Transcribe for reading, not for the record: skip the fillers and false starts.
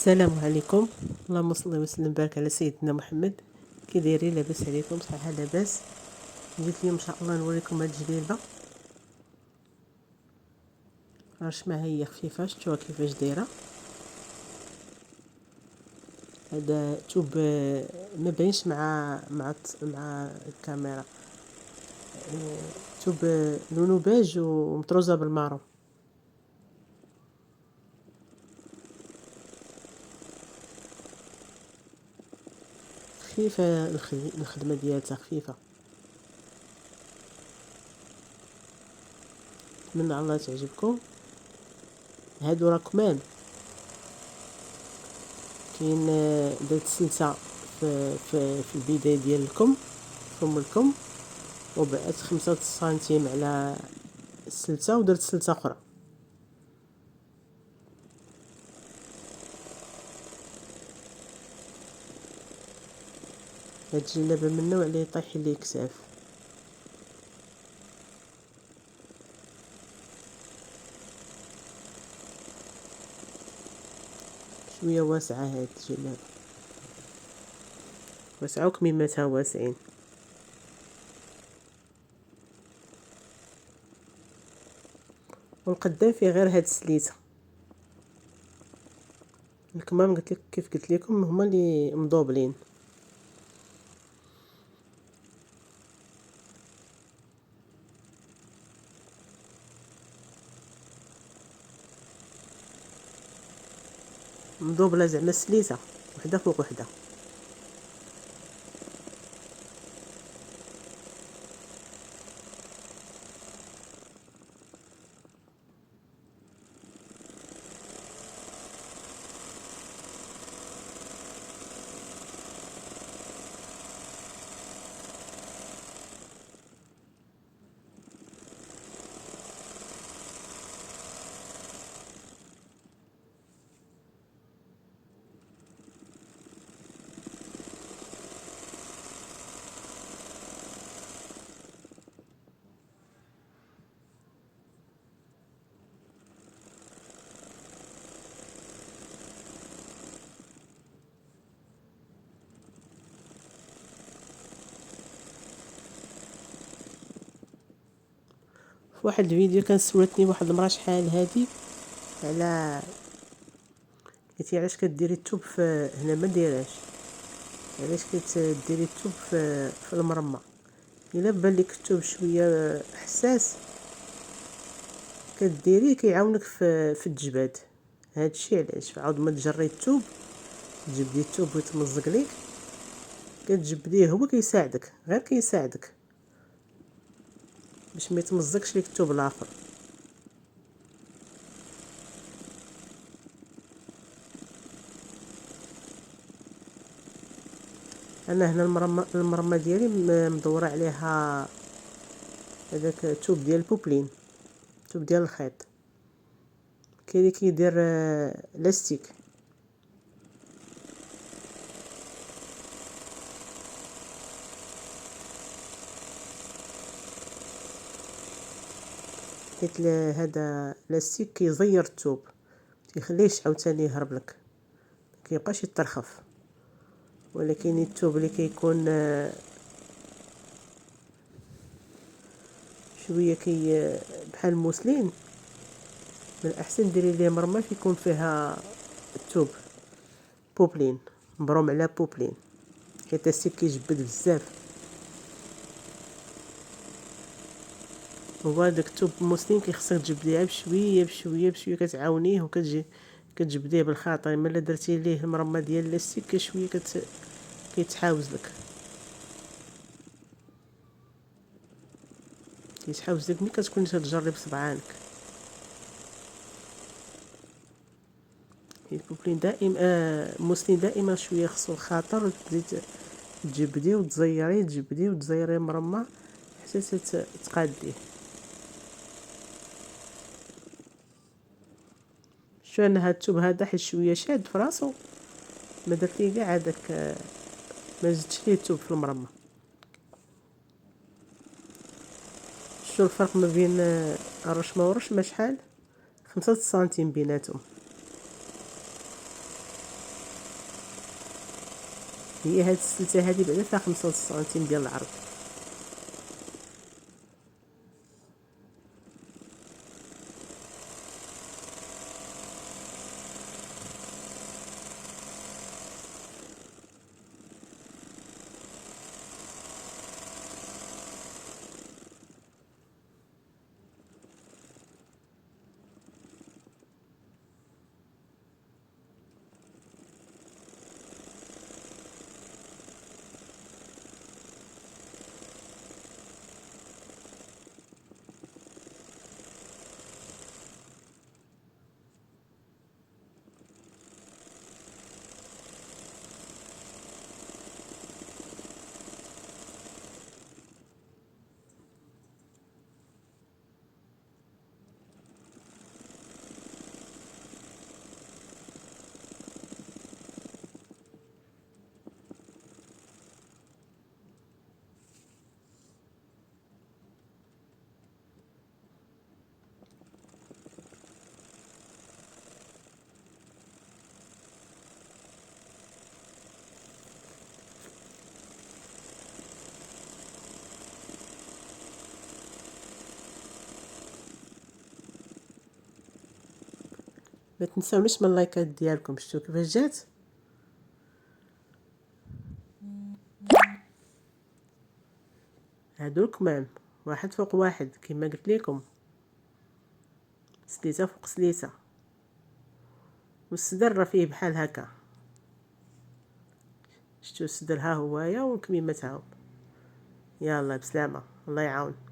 السلام عليكم. اللهم صل وسلم وبارك على سيدنا محمد. كي دايرين؟ لاباس عليكم؟ صحه لاباس؟ جيت اليوم ان شاء الله نوريكم هاد الجليبه. رشمه هي خفيفه، شفتوها كيفاش دايره. هذا توب ما باينش مع الكاميرا. توب لونو بيج ومطروزه بالمارون. خفيفه الخدمه ديالتها خفيفه. نتمنى الله تعجبكم. هادو راه كمام. كاين درت سلسه في البدايه ديال فم الكم، وبعت 5 سنتيم على السلسه ودرت سلسه اخرى. هاد الجلابه من النوع اللي يطيح ليه كساف. شويه واسعه هاد الجلابه، واسعه وكميماتها واسعين. والقدام فيه غير هاد السليته. الكمام قلت لك كيف قلت لكم هما اللي مضوبلين. مضوبله زعما السليته وحده فوق وحده. في واحد الفيديو كان سولتني واحد المراه شحال هادي على، قالت لي علاش كديري الثوب في هنا ما دايراش، علاش كديري الثوب في المرمى. الا بان لك الثوب شويه حساس كديريه كيعاونك في التجباد. هادشي علاش عاود ما تجري الثوب تجبدي الثوب ويتمزق ليك كتجبديه، هو كيساعدك غير كيساعدك باش ما يتمزقش ليك الثوب الاخر. انا هنا المرمى ديالي مدوره عليها هذاك الثوب ديال البوبلين، الثوب ديال الخيط. كاين اللي كيدير لاستيك. حيت هذا لاستيك كيزير الثوب، كيخليهش عاوتاني يهرب لك، كيبقاش يترخف. ولكن الثوب اللي كيكون شويه بحال الموسلين، من الاحسن ديري ليه مرمى كيكون فيها الثوب بوبلين، مبروم على بوبلين، حيت السيك كيجبد بزاف. هو داك الثوب الموسلين كيخصك تجبديه بشويه بشويه بشويه، كتعاونيه كتجبديه بالخاطر. ملي درتي ليه المرمى ديال لاستيك شويه كيتحاوز لك ملي كتكوني تجري بصبعانك. البوبلين دائما الموسلين دائما شويه خصو الخاطر، تبدي تجبديه وتزيريه تجبديه وتزيريه مرمى حتى تقاديه. شو انا هاد الثوب هذا حيت شويه شاد في راسو ما درت ليه كاع هذاك، ما زدتش ليه الثوب في المرمى. شو الفرق ما بين الرشمه والرشمه؟ شحال؟ 5 سنتيم بيناتهم. هي هاد السلسله هادي بعدا فيها 5 سنتيم ديال العرض. ما تنساونيش من اللايكات ديالكم. شفتوا كيفاش جات؟ هادو الكمام واحد فوق واحد كما قلت لكم، سليسه فوق سليسه، والصدر راه فيه بحال هكا. شفتوا الصدر ها هوايا والكميمات هاو. يلا بسلامه، الله يعاون.